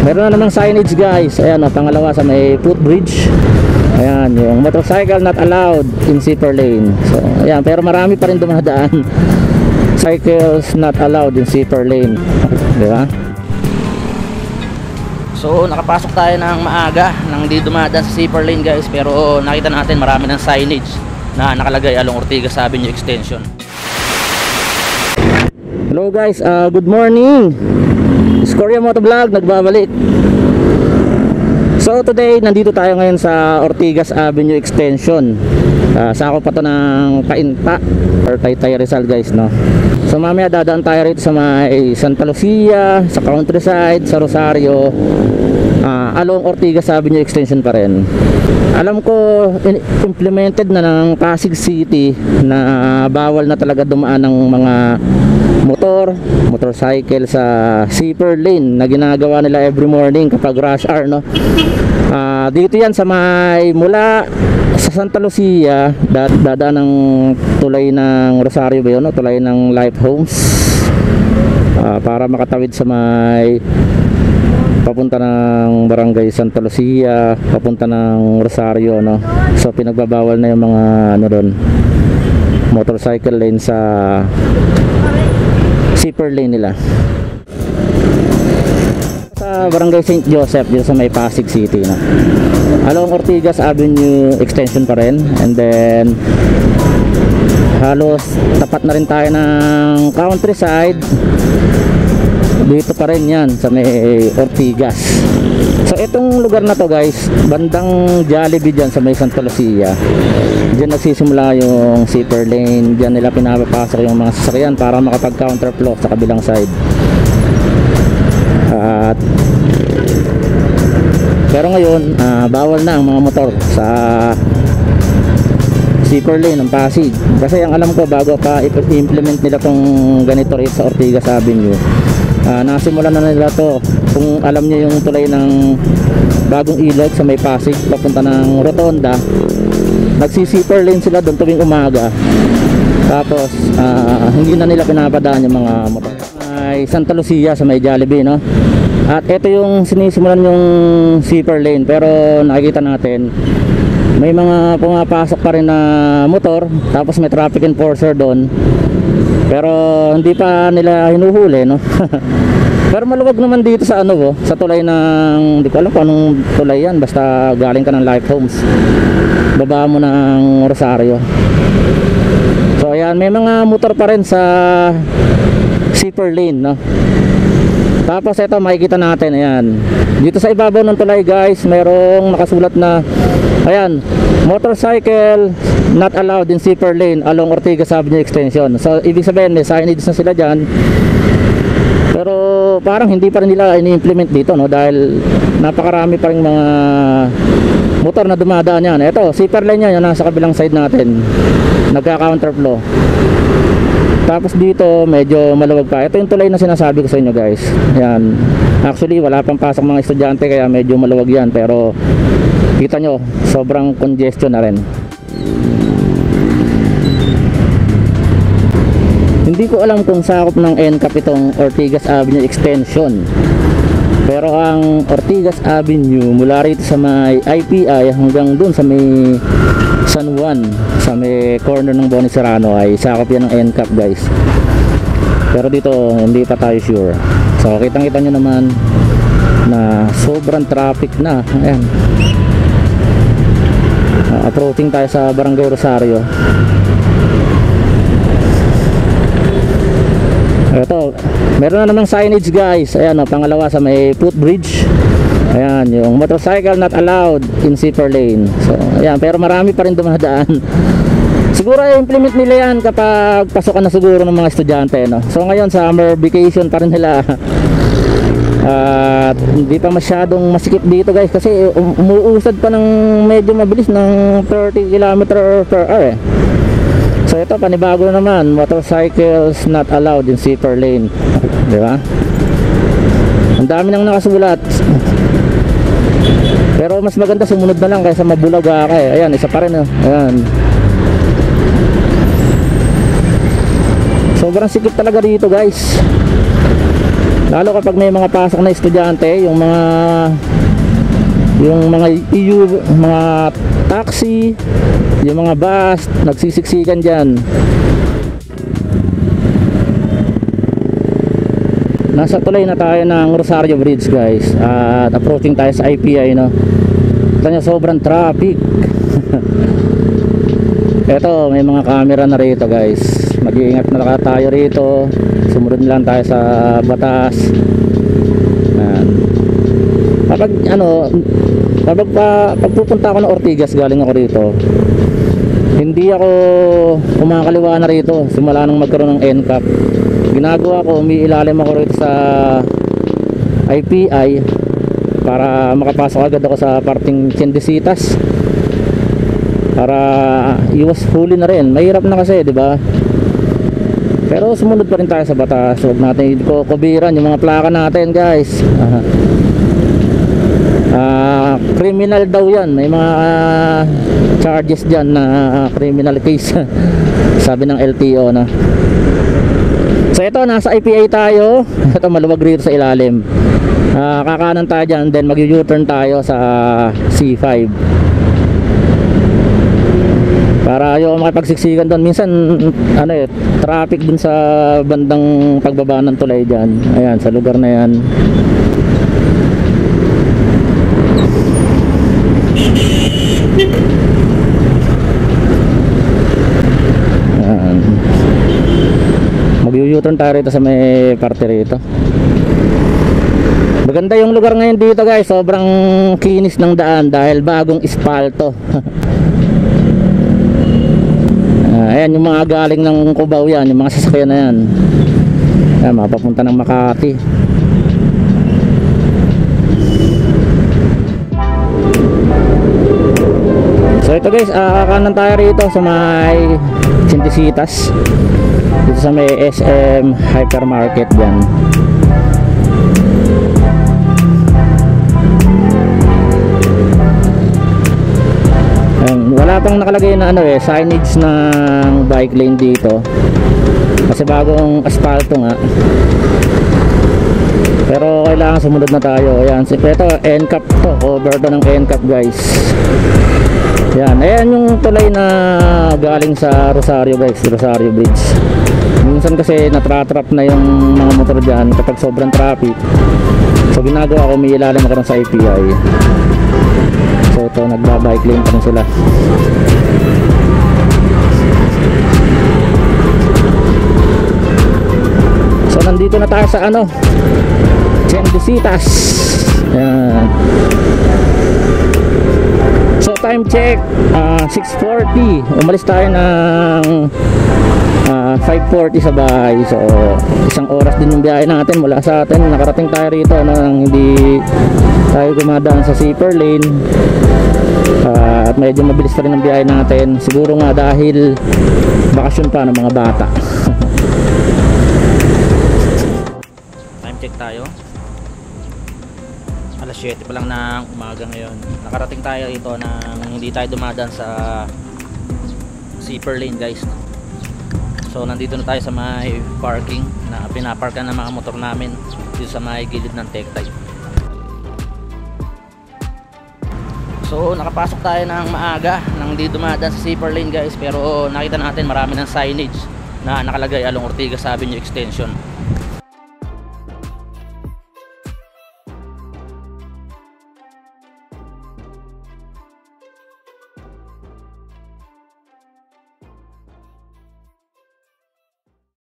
Meron na namang signage guys. Ayan o, pangalawa sa may footbridge. Ayan, yung motorcycle not allowed in zipper lane. So, ayan, pero marami pa rin dumadaan. Cycles not allowed in zipper lane. Di ba? So, nakapasok tayo ng maaga nang di dumadaan sa zipper lane guys. Pero nakita natin marami ng signage na nakalagay along Ortigas Avenue Extension. Hello guys, good morning. Scoria Motovlog nagbabalik. So today nandito tayo ngayon sa Ortigas Avenue Extension. Sakop pa to ng Cainta or Taytay Rizal guys, no. So mamaya dadaan tayo rito sa may Santa Lucia, sa Countryside, sa Rosario, along Ortigas Avenue Extension pa rin. Alam ko implemented na ng Pasig City na bawal na talaga dumaan ng mga motorcycle sa zipper lane na ginagawa nila every morning kapag rush hour, no. Dito yan sa may mula sa Santa Lucia, dadaan ng tulay ng Rosario ba yun, no? Tulay ng Life Homes, para makatawid sa may papunta ng Barangay Santa Lucia, papunta ng Rosario, no. So pinagbabawal na yung mga ano doon, motorcycle lane sa zipper lane nila. Sa Barangay St. Joseph dito sa may Pasig City, no. Along Ortigas Avenue Extension pa rin, and then halos tapat na rin tayo ng Countryside. Dito pa rin yan sa may Ortigas. So itong lugar na to guys, bandang Jollibee dyan sa may Santa Lucia, dyan nagsisimula yung zipper lane. Dyan nila pinapapasok yung mga sasakyan para makapag counterflow sa kabilang side. Pero ngayon bawal na ang mga motor sa zipper lane ng Pasig. Kasi ang alam ko, bago pa i-implement nila tong ganito rito sa Ortigas Avenue, nasimulan na nila to. Kung alam niyo yung tulay ng bagong ilog sa may Pasig papunta ng Rotonda, nagsi-zipper lane sila doon tuwing umaga. Tapos hindi na nila pinapadaan yung mga motor. Ay Santa Lucia sa may Jollibee, no. At ito yung sinisimulan yung zipper lane, pero nakikita natin may mga pumapasok pa rin na motor, tapos may traffic enforcer doon, pero hindi pa nila hinuhuli, no. Pero maluwag naman dito sa ano, sa tulay ng, hindi ko alam kung anong tulay yan, basta galing ka ng Life Homes, baba mo ng Rosario. So ayan, may mga motor pa rin sa zipper lane, no. Tapos ito makikita natin, ayan, dito sa ibabaw ng tulay guys, merong nakasulat na, ayan, motorcycle not allowed in zipper lane along Ortigas Avenue Extension. So ibig sabihin may signage na sila dyan, pero parang hindi pa rin nila ini-implement dito, no, dahil napakarami pa rin mga motor na dumadaan yan. Ito, zipper lane yan, yung nasa kabilang side natin, nagka-counterflow. Tapos dito medyo maluwag pa. Ito yung tulay na sinasabi ko sa inyo guys. Yan. Actually wala pang pasok mga estudyante kaya medyo maluwag yan, pero kita nyo sobrang congestion na rin. Hindi ko alam kung sakop ng NCAP itong Ortigas Avenue Extension, pero ang Ortigas Avenue mula rito sa may IPI hanggang dun sa may San Juan, sa may corner ng Boni Serrano, ay sakop yan ng NCAP guys. Pero dito hindi pa tayo sure. So kitang kita nyo naman na sobrang traffic na. Ayan, approaching tayo sa Barangay Rosario. Ito, meron na namang signage guys. Ayan o, pangalawa sa may footbridge. Ayan, yung motorcycle not allowed in zipper lane. So ayan, pero marami pa rin dumadaan. Siguro i-implement nila yan kapag pasukan na siguro ng mga estudyante, no? So ngayon summer vacation pa rin nila. At hindi pa masyadong masikip dito guys, kasi umuusad pa ng medyo mabilis ng 30 km per hour, eh. So ito panibago na naman, motorcycles not allowed in zipper lane, di ba? Ang dami nang nakasulat. Pero mas maganda sumunod na lang kaysa mabulaga ka, eh. Ayan, isa pa rin, oh. Ayan. Sobrang sikip talaga dito guys. lalo kapag may mga pasok na estudyante, yung mga EU, mga taxi, yung mga bus, nagsisiksikan dyan. Nasa tulay na tayo ng Rosario Bridge, guys, at approaching tayo sa IPI, no. Kanya sobrang traffic. Eto, may mga camera na rito, guys. Mag-iingat na tayo rito. Sumunod lang tayo sa batas. Kapag pagpupunta ako ng Ortigas, galing ako rito, hindi ako kumakaliwa na rito simula nang magkaroon ng NCAP. Ginagawa ko, umiilalim ako rito sa IPI para makapasok agad ako sa parting Tiendesitas para iwas huli na rin. Mahirap na kasi, di ba? Pero sumunod pa rin tayo sa batas. Huwag natin kubiran yung mga plaka natin, guys. Criminal daw yan. May mga charges dyan na criminal case. Sabi ng LTO na. So ito, nasa IPA tayo. Ito, maluwag rito sa ilalim. Kakanan tayo dyan, then mag-U-turn tayo sa C5 para ayaw makipagsiksikan doon. Minsan traffic dun sa bandang pagbaba ng tulay dyan. Ayan, sa lugar na yan. Mag-U-turn tayo rito sa may parte rito. Maganda yung lugar ngayon dito, guys. Sobrang kinis ng daan dahil bagong ispalto. Ayan yung mga galing ng Cubao yan, yung mga sasakyan na yan. Ayan, mapapunta ng Makati. So ito, guys, kakanan tayo rito sa may Tiendesitas, dito sa may SM Hypermarket dyan. Wala pang nakalagay na signage ng bike lane dito kasi bagong asphalto nga, pero kailangan sumunod na tayo. Ayan, ito NCAP to, cover to ng NCAP, guys. Yan, ayan yung tulay na galing sa Rosario, guys, Rosario Bridge. Minsan kasi natratrap na yung mga motor dyan kapag sobrang traffic. So ginagawa ko, may ilalim ako sa IPI. So ito, nagbabike lane pa rin sila. So nandito na tayo sa Tiendesitas. Yan. So time check, 6:40. Umalis tayo ng 5:40 sa bahay. So isang oras din yung biyahe natin mula sa atin. Nakarating tayo rito nang hindi tayo gumadaan sa zipper lane. At medyo mabilis pa rin ang biyahe natin. Siguro nga dahil bakasyon pa ng mga bata. Time check tayo. Alas 7 pa lang ng umaga ngayon. Nakarating tayo ito nang hindi tayo dumadaan sa zipper lane, guys. So nandito na tayo sa may parking na pinaparkan ng mga motor namin dito sa may gilid ng Tektay. So nakapasok tayo ng maaga nang hindi dumadaan sa zipper lane, guys, pero nakita natin marami ng signage na nakalagay Along Ortigas Avenue Extension.